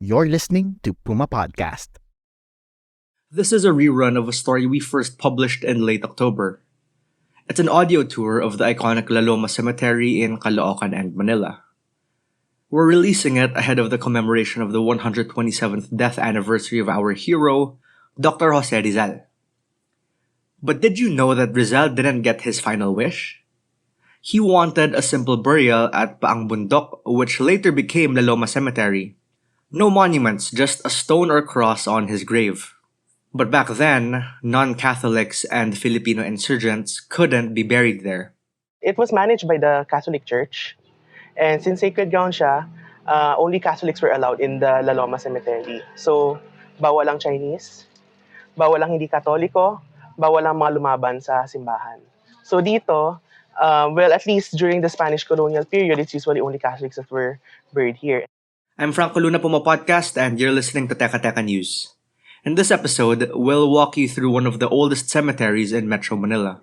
You're listening to Puma Podcast. This is a rerun of a story we first published in late October. It's an audio tour of the iconic Loma Cemetery in Caloocan and Manila. We're releasing it ahead of the commemoration of the 127th death anniversary of our hero, Dr. Jose Rizal. But did you know that Rizal didn't get his final wish? He wanted a simple burial at Paang Bundok, which later became Loma Cemetery. No monuments, just a stone or cross on his grave. But back then, non-Catholics and Filipino insurgents couldn't be buried there. It was managed by the Catholic Church. And since sacred ground siya, only Catholics were allowed in the La Loma Cemetery. So, bawal ang Chinese, bawal ang hindi Katoliko, bawal ang mga lumaban sa simbahan. So dito, at least during the Spanish colonial period, it's usually only Catholics that were buried here. I'm Franco Luna, PumaPodcast, and you're listening to Teka Teka News. In this episode, we'll walk you through one of the oldest cemeteries in Metro Manila.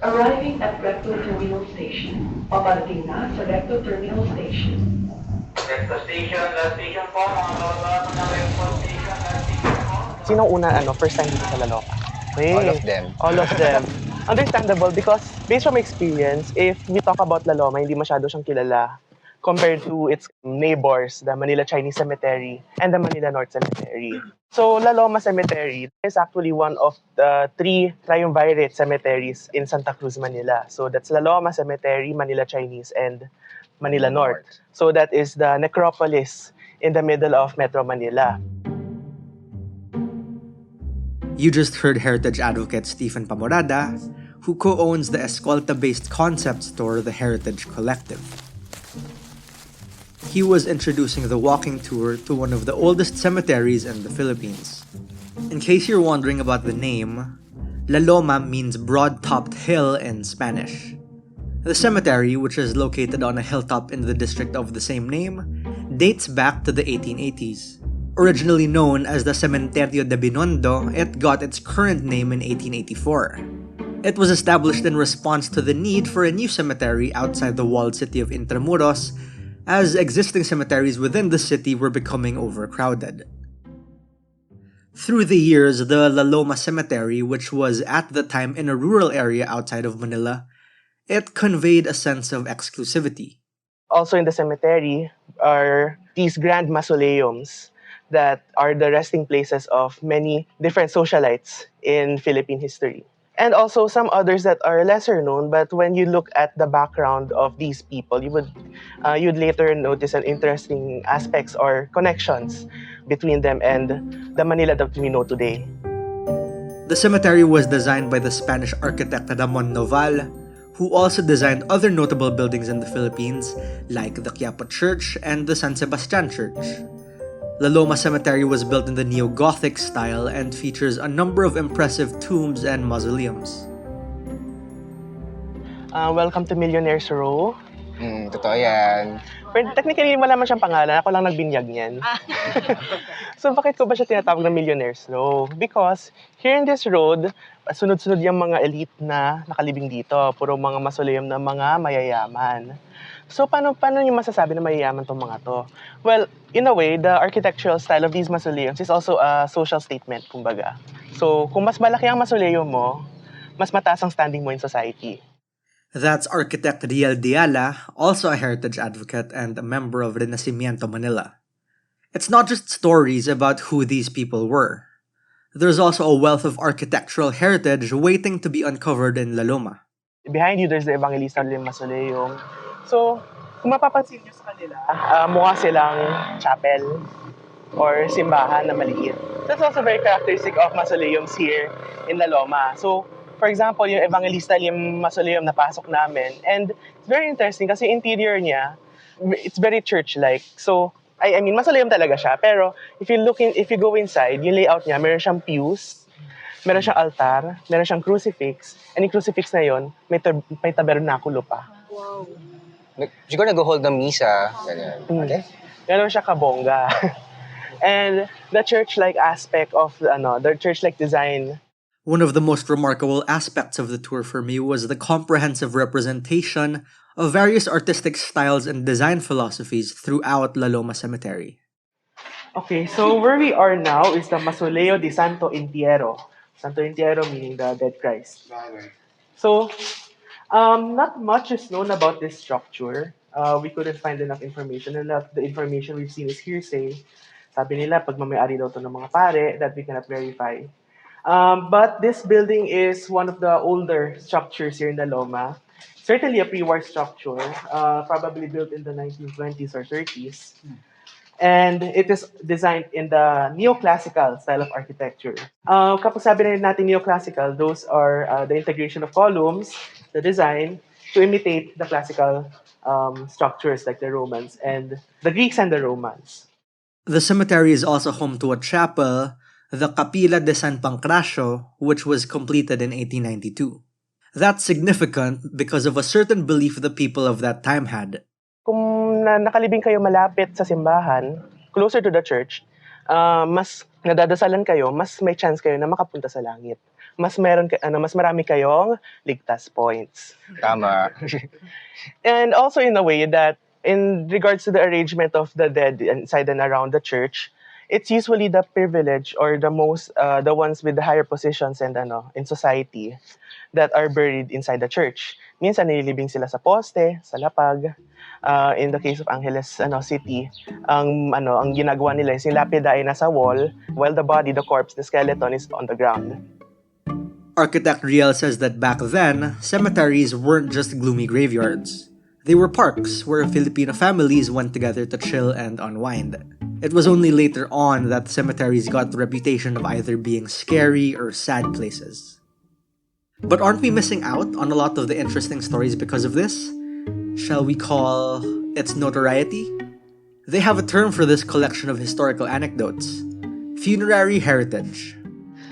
Arriving at Recto Terminal Station. Paparating na sa Recto Terminal Station. Recto Station, last station po. Mga lolo ng Recto Station, last station po. Sinong una, first time dito sa La Loma? Okay. All of them. All of them. Understandable because based from experience, if we talk about La Loma, hindi masyado siyang kilala compared to its neighbors, the Manila Chinese Cemetery and the Manila North Cemetery. So La Loma Cemetery is actually one of the three triumvirate cemeteries in Santa Cruz, Manila. So that's La Loma Cemetery, Manila Chinese, and Manila North. So that is the necropolis in the middle of Metro Manila. You just heard heritage advocate Stephen Pamorada, who co-owns the Escolta-based concept store The Heritage Collective. He was introducing the walking tour to one of the oldest cemeteries in the Philippines. In case you're wondering about the name, La Loma means broad-topped hill in Spanish. The cemetery, which is located on a hilltop in the district of the same name, dates back to the 1880s. Originally known as the Cementerio de Binondo, it got its current name in 1884. It was established in response to the need for a new cemetery outside the walled city of Intramuros, as existing cemeteries within the city were becoming overcrowded. Through the years, the La Loma Cemetery, which was at the time in a rural area outside of Manila, it conveyed a sense of exclusivity. Also in the cemetery are these grand mausoleums that are the resting places of many different socialites in Philippine history. And also some others that are lesser known, but when you look at the background of these people, you'd later notice an interesting aspects or connections between them and the Manila that we know today. The cemetery was designed by the Spanish architect Ramon Noval, who also designed other notable buildings in the Philippines, like the Quiapo Church and the San Sebastian Church. La Loma Cemetery was built in the Neo-Gothic style and features a number of impressive tombs and mausoleums. Welcome to Millionaire's Row. Totoo yan. Pero technically, wala man siyang pangalan. Ako lang nagbinyag niyan. So, bakit ko ba siya tinatawag na Millionaire's Row? Because here in this road, sunod-sunod yung mga elite na nakalibing dito. Puro mga mausoleum na mga mayayaman. So, paano niyo masasabi na mayayaman tong mga to? Well, in a way, the architectural style of these mausoleums is also a social statement, kumbaga. So, kung mas malaki ang mausoleum mo, mas mataas ang standing mo in society. That's architect Riel Diala, also a heritage advocate and a member of Renacimiento Manila. It's not just stories about who these people were. There's also a wealth of architectural heritage waiting to be uncovered in La Loma. Behind you, there's the Evangelista Mausoleum. So, kung mapapansin nyo sa kanila, mukha silang chapel or simbahan na maliit. That's also very characteristic of mausoleums here in La Loma. So, for example, yung Evangelista Mausoleum na pasok namin, and it's very interesting kasi interior niya, it's very church-like. So, I mean, mausoleum talaga siya. Pero, if you go inside, yung layout niya, meron siyang pews, meron siyang altar, meron siyang crucifix, and yung crucifix na yon may tabernakulo pa. Wow. Siguro nag-hold ng misa. Ganyan. Okay? Ganun siya kabongga. And the church-like aspect of the church-like design. One of the most remarkable aspects of the tour for me was the comprehensive representation of various artistic styles and design philosophies throughout La Loma Cemetery. Okay, so where we are now is the Mausoleo di Santo Entierro. Santo Entierro meaning the dead Christ. So, not much is known about this structure. We couldn't find enough information, and the information we've seen is hearsay. Sabi nila, pagmamayari daw to ng mga pare that we cannot verify. But this building is one of the older structures here in the Loma. Certainly a pre-war structure, probably built in the 1920s or 30s. And it is designed in the neoclassical style of architecture. Kapag sabi na natin neoclassical, those are the integration of columns, the design, to imitate the classical structures like the Romans and the Greeks and the Romans. The cemetery is also home to a chapel, the Capilla de San Pancracio, which was completed in 1892. That's significant because of a certain belief the people of that time had. Kung nakalibing kayo malapit sa simbahan, closer to the church, mas nadadasalan kayo, mas may chance kayo na makapunta sa langit. Mas mas marami kayong ligtas points. Tama. And also in a way that in regards to the arrangement of the dead inside and around the church, it's usually the privileged or the ones with the higher positions and in society that are buried inside the church. Minsan nililibing sila sa poste, sa lapag. In the case of Angeles City, ang ginagawa nila is yung lapida ay nasa wall, while the body, the corpse, the skeleton is on the ground. Architect Riel says that back then, cemeteries weren't just gloomy graveyards. They were parks where Filipino families went together to chill and unwind. It was only later on that cemeteries got the reputation of either being scary or sad places. But aren't we missing out on a lot of the interesting stories because of this? Shall we call its notoriety? They have a term for this collection of historical anecdotes: funerary heritage.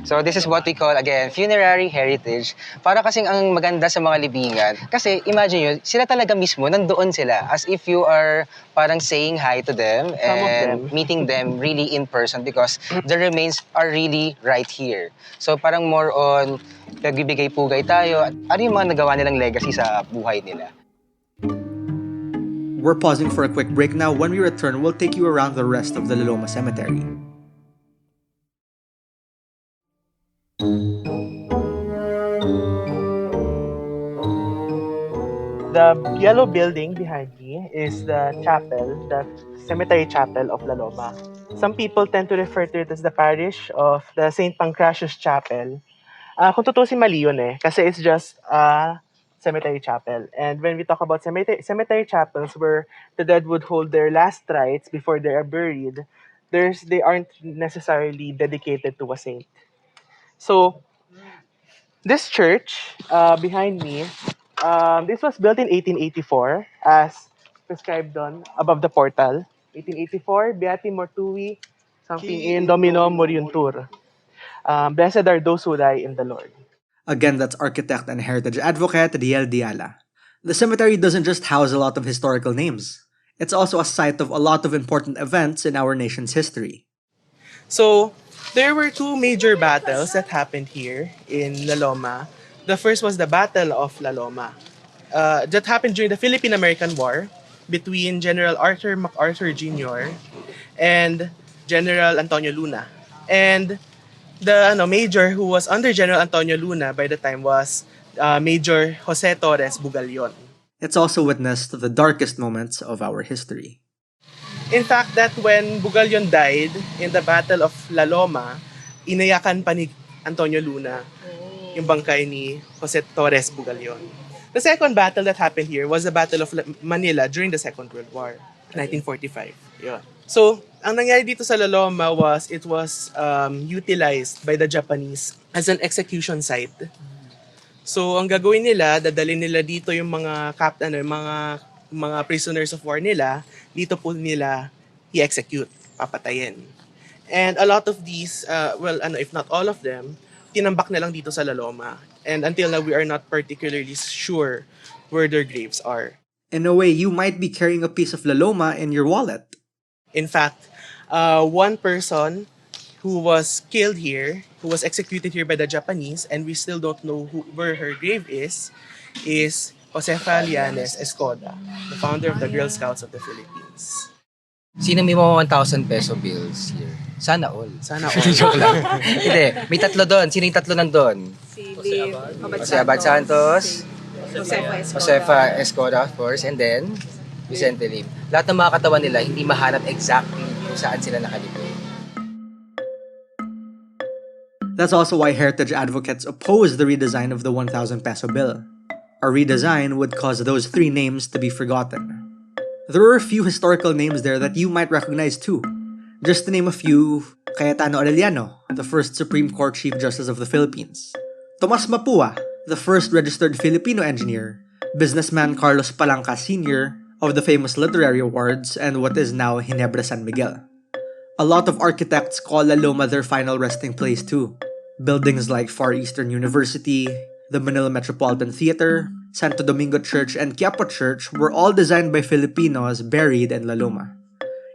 So this is what we call, again, funerary heritage. Para kasing ang maganda sa mga libingan. Kasi imagine nyo, sila talaga mismo, nandoon sila. As if you are parang saying hi to them and meeting them really in person because the remains are really right here. So parang more on, nagbibigay pugay tayo. Ano yung mga nagawa nilang legacy sa buhay nila? We're pausing for a quick break now. When we return, we'll take you around the rest of the Loma Cemetery. The yellow building behind me is the chapel, the cemetery chapel of La Loma. Some people tend to refer to it as the parish of the St. Pancratius Chapel. Kung tutusin mali yun kasi it's just a cemetery chapel. And when we talk about cemetery chapels where the dead would hold their last rites before they are buried, they aren't necessarily dedicated to a saint. So, this church behind me, this was built in 1884 as prescribed on above the portal. 1884, Beati Mortui, something in Domino Moriuntur. Blessed are those who die in the Lord. Again, that's architect and heritage advocate Riel Diala. The cemetery doesn't just house a lot of historical names. It's also a site of a lot of important events in our nation's history. So, there were two major battles that happened here in La Loma. The first was the Battle of La Loma. That happened during the Philippine-American War between General Arthur MacArthur Jr. and General Antonio Luna. And the major who was under General Antonio Luna by the time was Major Jose Torres Bugallion. It's also witnessed the darkest moments of our history. In fact, that when Bugallion died in the Battle of La Loma, inayakan pa ni Antonio Luna yung bangkay ni Jose Torres Bugallion. The second battle that happened here was the Battle of Manila during the Second World War, 1945. Yun. So, ang nangyari dito sa La Loma was it was utilized by the Japanese as an execution site. So, ang gagawin nila, dadalhin nila dito yung mga mga prisoners of war nila, dito po nila i-execute, papatayin. And a lot of these, if not all of them, tinambak na lang dito sa La Loma. And until now, we are not particularly sure where their graves are. In a way, you might be carrying a piece of La Loma in your wallet. In fact, one person who was killed here, who was executed here by the Japanese, and we still don't know where her grave is Josefa Lianes Escoda, the founder of the Girl Scouts of the Philippines. Sino may mga 1,000 peso bills here? Sana all. Sana all. Joke lang. Hindi, may tatlo doon. Sino yung tatlo nandun? Si Liv, Jose Abad Santos, Josefa Escoda. Josefa Escoda, of course, and then Vicente Lim. Lahat ng mga katawan nila, hindi mahanap exactly kung saan sila nakalibing. That's also why heritage advocates oppose the redesign of the 1,000 peso bill. A redesign would cause those three names to be forgotten. There are a few historical names there that you might recognize too. Just to name a few, Cayetano Arellano, the first Supreme Court Chief Justice of the Philippines. Tomas Mapua, the first registered Filipino engineer. Businessman Carlos Palanca Sr. of the famous literary awards and what is now Ginebra San Miguel. A lot of architects call La Loma their final resting place too. Buildings like Far Eastern University, the Manila Metropolitan Theater, Santo Domingo Church, and Quiapo Church were all designed by Filipinos buried in La Loma.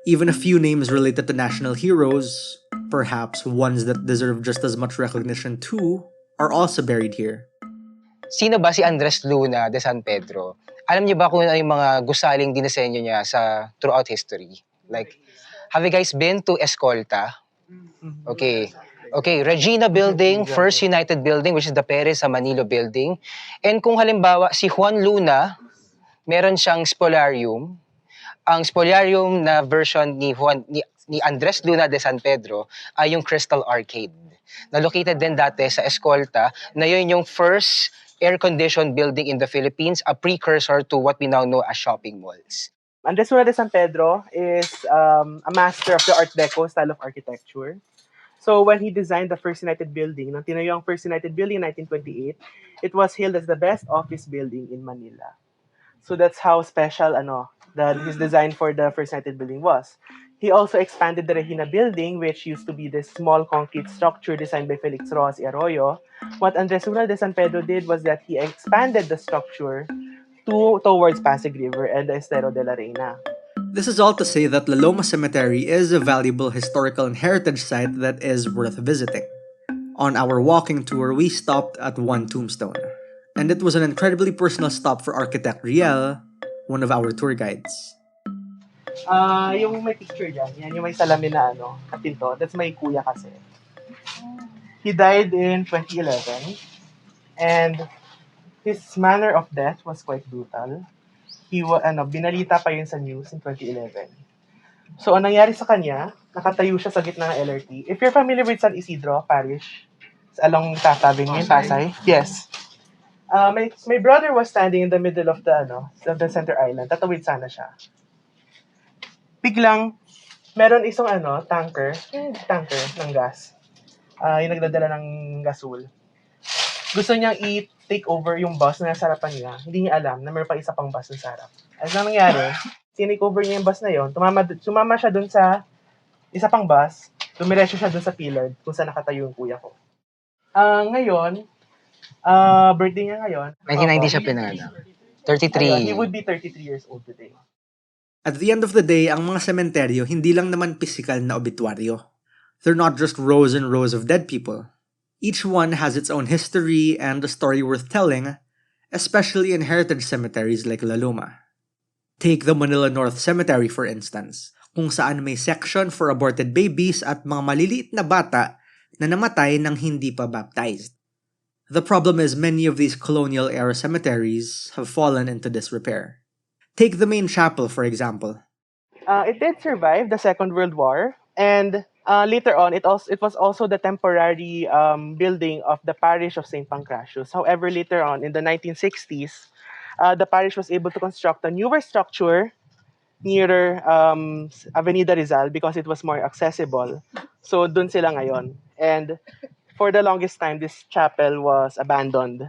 Even a few names related to national heroes, perhaps ones that deserve just as much recognition too, are also buried here. Sino ba si Andres Luna de San Pedro? Alam niyo ba kung ano yung mga gusaling dinisenyo niya sa throughout history? Like, have you guys been to Escolta? Okay. Okay, Regina Building, First United Building, which is the Perez sa Manilo Building. And kung halimbawa, si Juan Luna, meron siyang spolarium. Ang spolarium na version ni Andres Luna de San Pedro ay yung Crystal Arcade. Na located din dati sa Escolta, na yun yung first air-conditioned building in the Philippines, a precursor to what we now know as shopping malls. Andres Luna de San Pedro is a master of the Art Deco style of architecture. So when he designed the First United Building, nang tinayo ang First United Building in 1928, it was hailed as the best office building in Manila. So that's how special his design for the First United Building was. He also expanded the Regina Building, which used to be this small concrete structure designed by Felix Rojas y Arroyo. What Andres Luna de San Pedro did was that he expanded the structure towards Pasig River and the Estero de la Reina. This is all to say that La Loma Cemetery is a valuable historical and heritage site that is worth visiting. On our walking tour, we stopped at one tombstone, and it was an incredibly personal stop for architect Riel, one of our tour guides. Yung may picture dyan, yan yung may salamin na kapinto, that's my kuya kasi. He died in 2011, and his manner of death was quite brutal. Binalita pa yun sa news in 2011. So, ang nangyari sa kanya, nakatayo siya sa gitna ng LRT. If you're familiar with San Isidro Parish, along Tatabing in Pasay, yes. My brother was standing in the middle of the center island. Tatawid sana siya. Biglang, meron isang tanker ng gas. Yung nagdadala ng gasol. Gusto niyang i-take over yung bus na nasa harapan niya. Hindi niya alam na meron pa isa pang bus sa harap. At ang nangyari, tinake over niya yung bus na yon. Sumama siya dun sa isa pang bus. Dumiretso siya dun sa pillar kung saan nakatayo yung kuya ko. Ngayon, birthday niya ngayon. 1990 siya pinanganak. 33. He would be 33 years old today. At the end of the day, ang mga sementeryo hindi lang naman pisikal na obituaryo. They're not just rows and rows of dead people. Each one has its own history and a story worth telling, especially in heritage cemeteries like La Loma. Take the Manila North Cemetery for instance, kung saan may section for aborted babies at mga maliliit na bata na namatay nang hindi pa baptized. The problem is many of these colonial-era cemeteries have fallen into disrepair. Take the main chapel, for example. It did survive the Second World War, and later on, it was also the temporary building of the parish of St. Pancratius. However, later on, in the 1960s, the parish was able to construct a newer structure nearer Avenida Rizal because it was more accessible. So, dun sila ngayon. And for the longest time, this chapel was abandoned.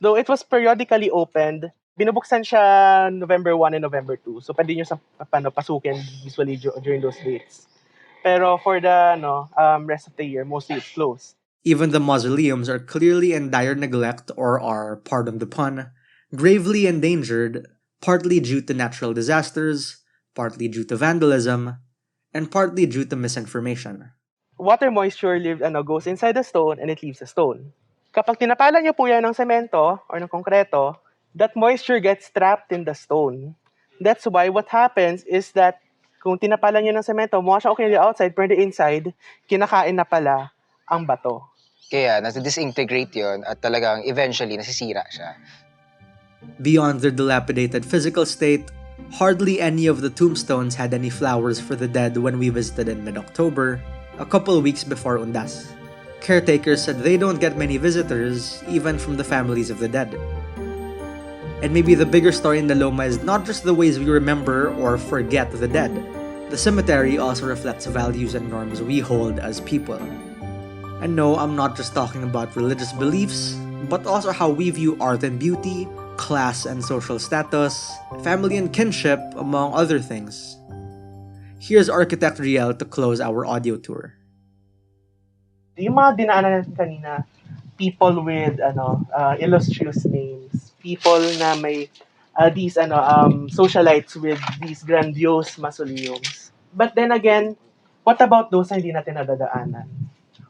Though it was periodically opened, binubuksan siya November 1 and November 2. So, pwede nyo pasukin usually during those dates. Pero for the rest of the year, mostly it's closed. Even the mausoleums are clearly in dire neglect or are, pardon the pun, gravely endangered, partly due to natural disasters, partly due to vandalism, and partly due to misinformation. Water moisture goes inside the stone and it leaves the stone. Kapag tinapalan niyo po yan ng semento or ng konkreto, that moisture gets trapped in the stone. That's why what happens is that kung tinapalan niyo ng semento, mukha siya okay on the outside, pero the inside, kinakain na pala ang bato. Kaya nasa-disintegrate yun at talagang eventually nasisira siya. Beyond their dilapidated physical state, hardly any of the tombstones had any flowers for the dead when we visited in mid-October, a couple weeks before Undas. Caretakers said they don't get many visitors, even from the families of the dead. And maybe the bigger story in the Loma is not just the ways we remember or forget the dead. The cemetery also reflects values and norms we hold as people. And no, I'm not just talking about religious beliefs, but also how we view art and beauty, class and social status, family and kinship, among other things. Here's Architect Riel to close our audio tour. Yung mga dinaanan natin kanina, people with illustrious names, people na may these socialites with these grandiose mausoleums. But then again, what about those na hindi natin nadadaanan?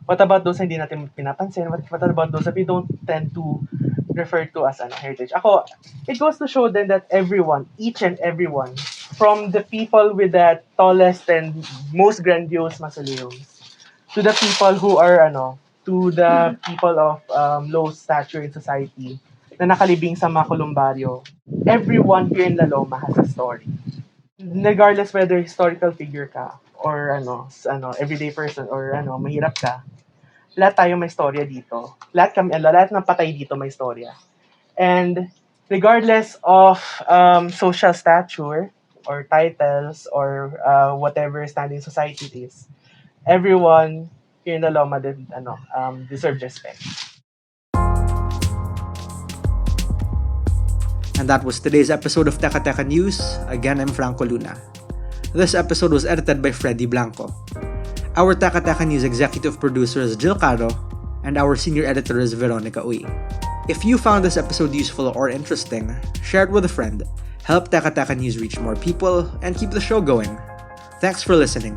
What about those na hindi natin pinapansin? What about those that we don't tend to refer to as heritage? It goes to show then that everyone, each and everyone, from the people with the tallest and most grandiose mausoleums, to the people who are to the people of low stature in society na nakalibing sa mga kolumbaryo, everyone here in La Loma has a story. Regardless whether historical figure ka or everyday person or mahirap ka, lahat tayo may storya dito. Lahat ng patay dito may storya. And regardless of social stature or titles or whatever standing society it is, everyone here in the Loma deserves respect. And that was today's episode of Teka Teka News. Again, I'm Franco Luna. This episode was edited by Freddy Blanco. Our Teka Teka News executive producer is Jill Caro, and our senior editor is Veronica Uy. If you found this episode useful or interesting, share it with a friend, help Teka Teka News reach more people, and keep the show going. Thanks for listening.